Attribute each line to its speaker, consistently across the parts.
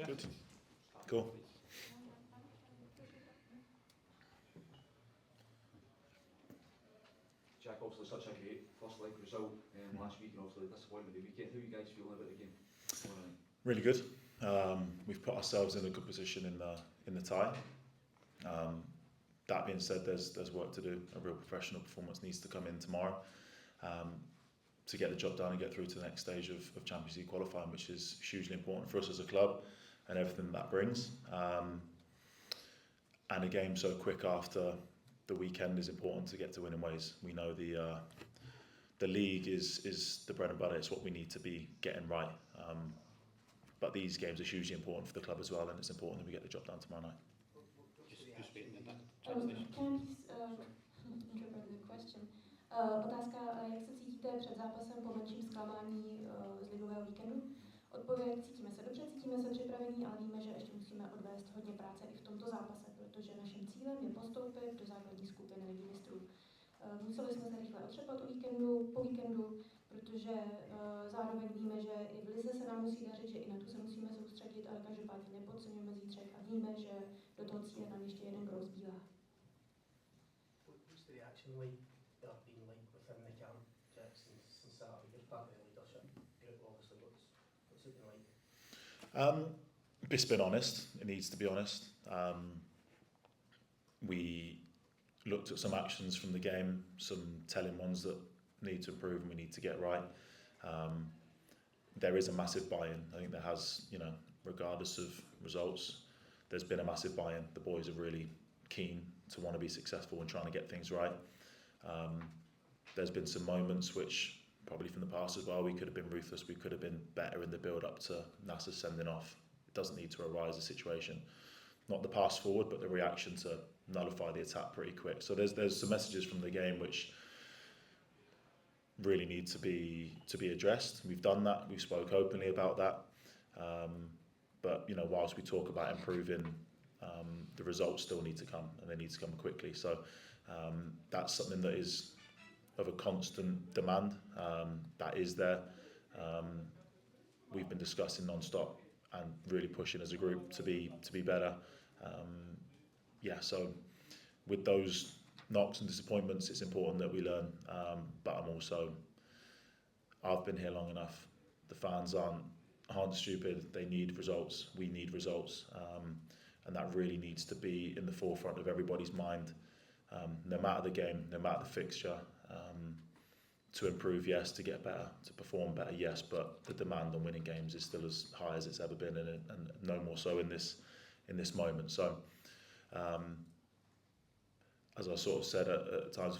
Speaker 1: Good. Cool.
Speaker 2: Jack, obviously such a great first leg result last week, and obviously the disappointment of the weekend. How are you guys feeling about the game?
Speaker 1: Really good. We've put ourselves in a good position in the tie. That being said, there's work to do. A real professional performance needs to come in tomorrow to get the job done and get through to the next stage of Champions League qualifying, which is hugely important for us as a club and everything that brings. And a game so quick after the weekend is important to get to winning ways. We know the league is the bread and butter. It's what we need to be getting right. But these games are hugely important for the club as well, and it's important that we get the job done tomorrow night.
Speaker 3: Just waiting in that translation.
Speaker 4: Can I interpret the question? Otázka, jak se cítíte před zápasem po menším zklamání z ligového víkendu? Odpověď, cítíme se dobře, cítíme se připravení, ale víme, že ještě musíme odvést hodně práce i v tomto zápase, protože naším cílem je postoupit do základní skupiny Ligy mistrů. Museli jsme se rychle otřepat po víkendu, protože zároveň víme, že i v lize se nám musí dařit, že i na tu se musíme soustředit, ale každopádně nepodceňujeme zítřek a víme, že do toho cíle nám ještě jeden gól zbývá.
Speaker 5: What's the reaction like that been like within the camp, Jack, since Saturday? You're part of the leadership group, obviously. What's it been like?
Speaker 1: It's been honest. It needs to be honest. We looked at some actions from the game, some telling ones that need to improve and we need to get right. There is a massive buy-in. I think there has, regardless of results, there's been a massive buy-in. The boys are really keen to want to be successful and trying to get things right. There's been some moments which, probably from the past as well, we could have been ruthless, we could have been better in the build-up to Nasser sending off. It doesn't need to arise a situation. Not the pass forward, but the reaction to nullify the attack pretty quick. So there's some messages from the game which really need to be addressed. We've done that. We've spoke openly about that. But whilst we talk about improving, the results still need to come, and they need to come quickly. So that's something that is of a constant demand. That is there. We've been discussing non-stop and really pushing as a group to be better. So with those knocks and disappointments, it's important that we learn. But I've been here long enough. The fans aren't stupid. They need results. We need results. And that really needs to be in the forefront of everybody's mind. No matter the game, no matter the fixture. To improve, yes. To get better, to perform better, yes. But the demand on winning games is still as high as it's ever been, and no more so in this moment. So, as I sort of said at times,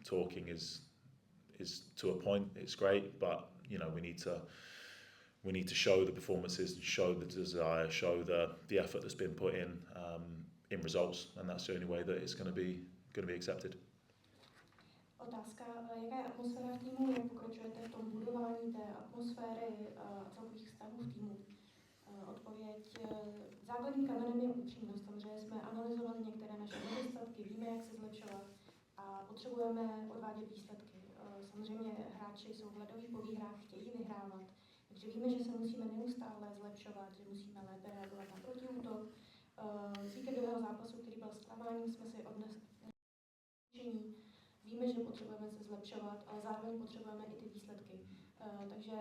Speaker 1: talking is to a point. It's great, but we need to show the performances, show the desire, show the effort that's been put in results, and that's the only way that it's going to be accepted.
Speaker 4: Otázka, jaká je atmosféra v týmu, jak pokračujete v tom budování té atmosféry a celkových vztahů v týmu? Odpověď, základním kamenem je upřímnost. Samozřejmě jsme analyzovali některé naše nedostatky, víme, jak se zlepšovat a potřebujeme odvádět výsledky. Samozřejmě hráči jsou hladoví po výhrách, chtějí vyhrávat, takže víme, že se musíme neustále zlepšovat, že musíme lépe reagovat na protiútok. Z víkendového zápasu, který byl zklamáním, jsme si odnesli. Víme, že potřebujeme se zlepšovat, ale zároveň potřebujeme i ty výsledky. Takže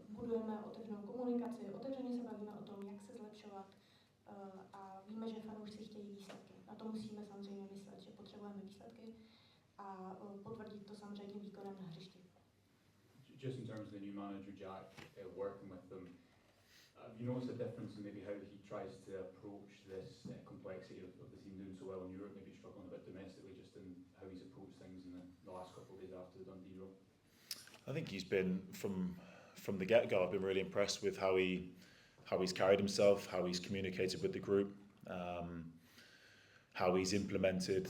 Speaker 4: budujeme otevřenou komunikaci, otevřeně se bavíme o tom, jak se zlepšovat a víme, že fanoušci chtějí výsledky. Na to musíme samozřejmě myslet, že potřebujeme výsledky a potvrdit to samozřejmě tím výkonem na hřišti.
Speaker 6: Just in terms of the new manager, Jack, working with them, have you noticed a difference in maybe how he tries to approach this complexity of the team doing so well in Europe, maybe struggling a bit domestically, just in how he's approached things in the last couple of days after the Dundee draw?
Speaker 1: I think he's been from the get-go. I've been really impressed with how he's carried himself, how he's communicated with the group, how he's implemented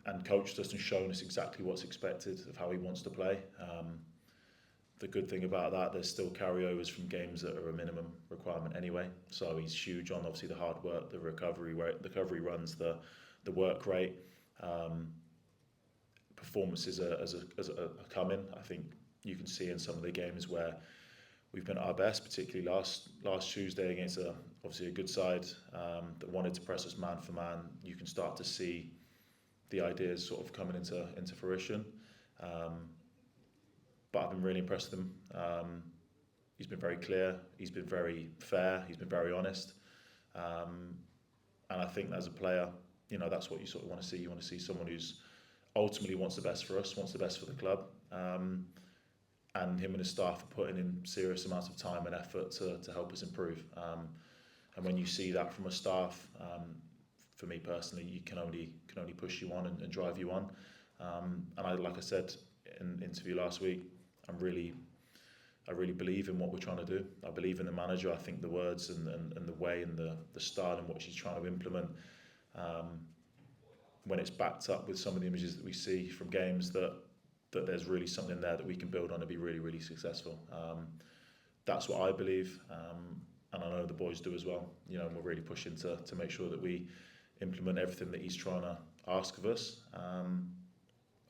Speaker 1: and coached us and shown us exactly what's expected of how he wants to play. The good thing about that, there's still carryovers from games that are a minimum requirement anyway. So he's huge on obviously the hard work, the recovery runs, the work rate. Performances are coming. I think you can see in some of the games where we've been at our best, particularly last Tuesday against obviously a good side that wanted to press us man for man. You can start to see the ideas sort of coming into fruition. But I've been really impressed with him. He's been very clear, he's been very fair, he's been very honest. And I think as a player, that's what you sort of want to see. You want to see someone who's ultimately wants the best for us, wants the best for the club. And him and his staff are putting in serious amounts of time and effort to help us improve. And when you see that from a staff, for me personally, you can only push you on and drive you on. And like I said in the interview last week, I really believe in what we're trying to do. I believe in the manager. I think the words and the way and the style and what she's trying to implement, when it's backed up with some of the images that we see from games, that there's really something there that we can build on to be really, really successful. That's what I believe, and I know the boys do as well. And we're really pushing to make sure that we implement everything that he's trying to ask of us.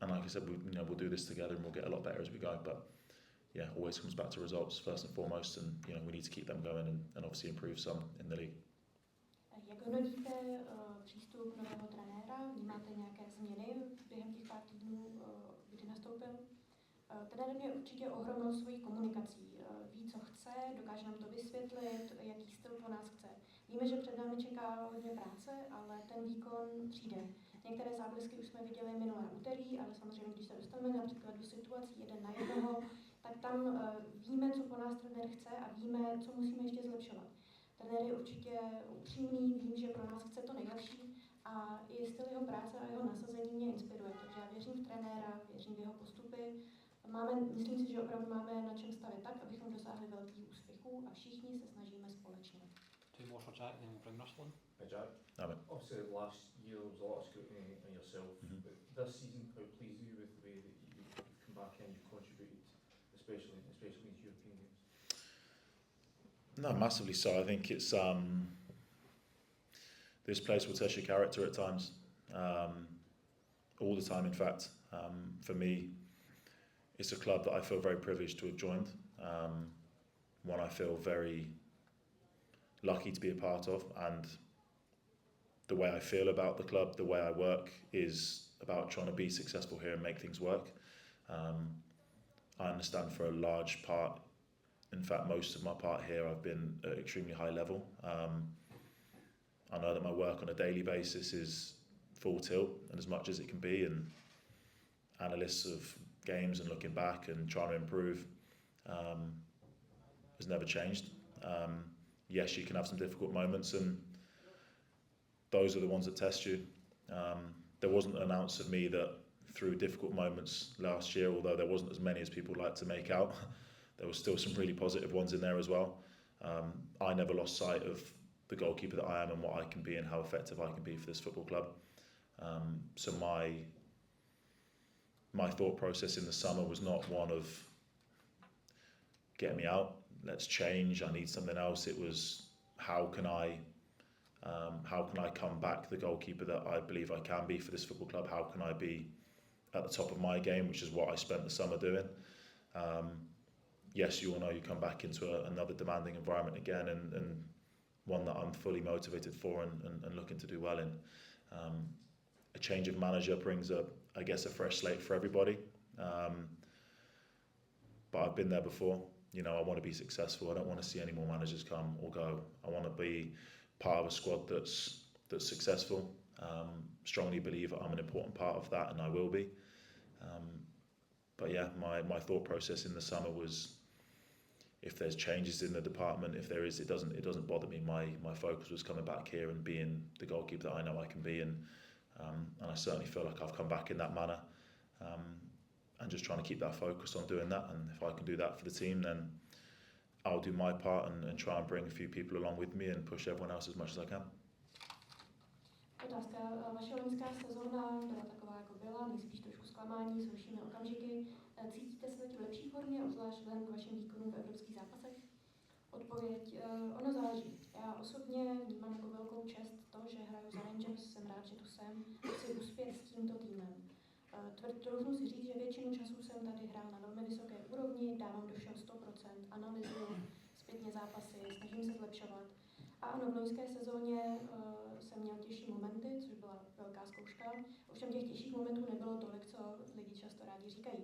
Speaker 1: And like I said, we'll do this together and we'll get a lot better as we go. But yeah, always comes back to results first and foremost, and we need to keep them going and obviously improve some in the league.
Speaker 4: Jak hodnotíte přístup nového trenéra? Vnímáte nějaké změny během těch pár týdnů, kdy nastoupil? Trenér mě určitě ohromil svojí komunikací. Ví, co chce, dokáže nám to vysvětlit, jaký styl po nás chce. Víme, že před námi čeká hodně práce, ale ten výkon přijde. Některé záblesky už jsme viděli minulé úterý, ale samozřejmě, když se dostaneme například do situací 1-1, tak tam víme, co po nás trenér chce a víme, co musíme ještě zlepšovat. Trenér je určitě upřímný, vím, že pro nás chce to nejlepší a i styl jeho práce a jeho nasazení mě inspiruje. Takže já věřím v trenéra, věřím v jeho postupy. Myslím si, že opravdu máme na čem stavět tak, abychom dosáhli velkých úspěchů a všichni se snažíme společně.
Speaker 3: Two more for Jack, then we'll bring Russell in.
Speaker 2: Hey Jack, obviously last year there was a lot of scrutiny on yourself, but this season, how pleased are you with the way that you've come back in, you've contributed, especially in these European games?
Speaker 1: No, massively so. I think it's this place will test your character at times, all the time. In fact, for me, it's a club that I feel very privileged to have joined. One I feel very lucky to be a part of, and the way I feel about the club, the way I work, is about trying to be successful here and make things work. I understand for a large part, in fact most of my part here, I've been at extremely high level. I know that my work on a daily basis is full tilt and as much as it can be, and analysts of games and looking back and trying to improve has never changed. Yes, you can have some difficult moments, and those are the ones that test you. There wasn't an ounce of me that through difficult moments last year, although there wasn't as many as people like to make out, there was still some really positive ones in there as well. I never lost sight of the goalkeeper that I am and what I can be and how effective I can be for this football club. So my thought process in the summer was not one of get me out, let's change, I need something else. It was how can I come back the goalkeeper that I believe I can be for this football club? How can I be at the top of my game, which is what I spent the summer doing. Yes, you all know you come back into another demanding environment again, and one that I'm fully motivated for and looking to do well in. A change of manager brings I guess a fresh slate for everybody. But I've been there before. I want to be successful. I don't want to see any more managers come or go. I want to be part of a squad that's successful. Strongly believe that I'm an important part of that, and I will be. But yeah, my thought process in the summer was, if there's changes in the department, if there is, it doesn't bother me. My focus was coming back here and being the goalkeeper that I know I can be, and I certainly feel like I've come back in that manner. And just trying to keep that focus on doing that, and if I can do that for the team, then I'll do my part and try and bring a few people along with me and push everyone else as much as I can.
Speaker 4: Otázka. Vaše loňská sezóna byla taková, jako byla, nejspíš trošku zklamání, s horšími okamžiky. Cítíte se teď v lepší formě, obzvlášť vzhledem k vašim výkonům v evropských zápasech? Odpověď. Ono záleží. Já osobně vnímám jako velkou čest to, že hraju za Rangers, jsem rád, že tu jsem, chci uspět s tímto týmem. Troufnu si říct, že většinu času jsem tady hrál na velmi vysoké úrovni, dávám do všeho 100%, analyzuju zpětně zápasy, snažím se zlepšovat. A ano, v loňské sezóně jsem měl těžší momenty, což byla velká zkouška. Ovšem těch těžších momentů nebylo tolik, co lidi často rádi říkají.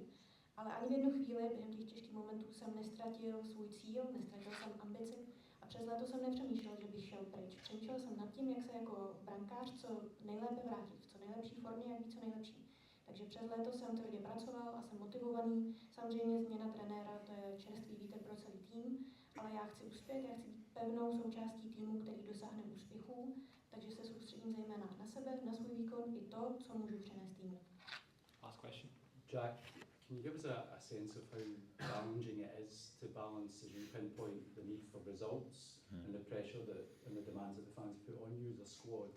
Speaker 4: Ale ani v jednu chvíli během těch těžkých momentů jsem nestratil svůj cíl, nestratil jsem ambici a přes léto jsem nepřemýšlel, že bych šel pryč. Přemýšlel jsem nad tím, jak se jako brankář co nejlépe vrátit, v co nejlepší formě, jak být co nejlepší. Takže přes léto jsem tvrdě pracoval a jsem motivovaný. Samozřejmě změna trenéra, to je čerstvý vítr pro celý tým, ale já chci uspět, já chci být pevnou součástí týmu, který dosáhne úspěchů, takže se soustředím zejména na sebe, na svůj výkon i to, co můžu přenést týmu.
Speaker 3: Last question.
Speaker 6: Jack, can you give us a sense of how challenging it is to balance, as you pinpoint, the need for results and the pressure and the demands that the fans put on you as a squad,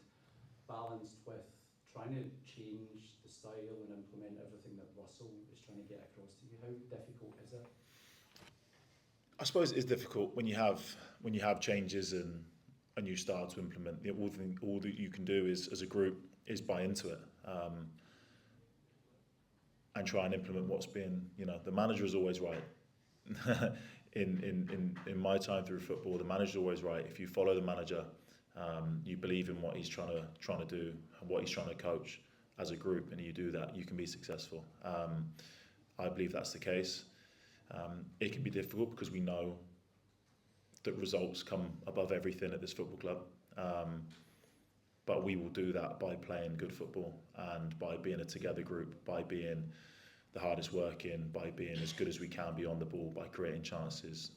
Speaker 6: balanced with trying to change the style and implement everything that Russell is trying to get across to you? How difficult is it?
Speaker 1: I suppose it is difficult when you have changes and a new style to implement. All that you can do is, as a group, is buy into it and try and implement what's been. The manager is always right. in my time through football, the manager is always right. If you follow the manager, you believe in what he's trying to do and what he's trying to coach as a group, and you do that, you can be successful. I believe that's the case. It can be difficult because we know that results come above everything at this football club. But we will do that by playing good football and by being a together group, by being the hardest working, by being as good as we can be on the ball, by creating chances,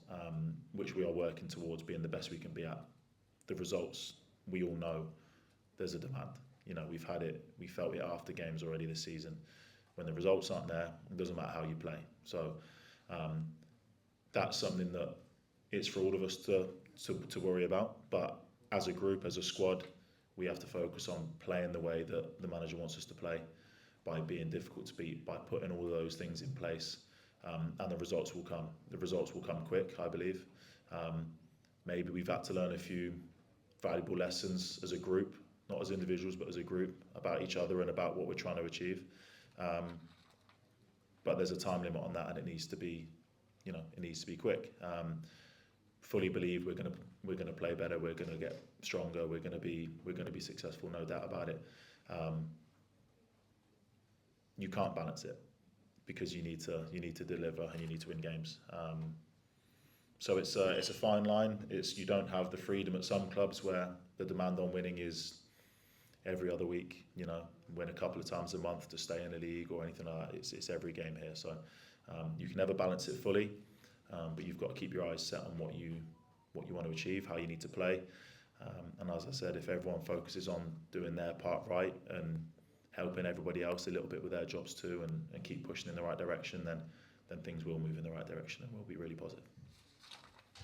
Speaker 1: which we are working towards being the best we can be at. The results, we all know there's a demand. We've had it, we felt it after games already this season. When the results aren't there, it doesn't matter how you play. So that's something that it's for all of us to worry about. But as a group, as a squad, we have to focus on playing the way that the manager wants us to play, by being difficult to beat, by putting all those things in place, and the results will come. The results will come quick, I believe. Maybe we've had to learn a few valuable lessons as a group, not as individuals, but as a group, about each other and about what we're trying to achieve. But there's a time limit on that, and it needs to be, it needs to be quick. Fully believe we're gonna play better. We're gonna get stronger. We're gonna be successful, no doubt about it. You can't balance it because you need to deliver and you need to win games. So it's a fine line. You don't have the freedom at some clubs where the demand on winning is every other week, win a couple of times a month to stay in the league or anything like that. It's every game here. So you can never balance it fully, but you've got to keep your eyes set on what you want to achieve, how you need to play. And as I said, if everyone focuses on doing their part right and helping everybody else a little bit with their jobs too, and keep pushing in the right direction, then things will move in the right direction and will be really positive.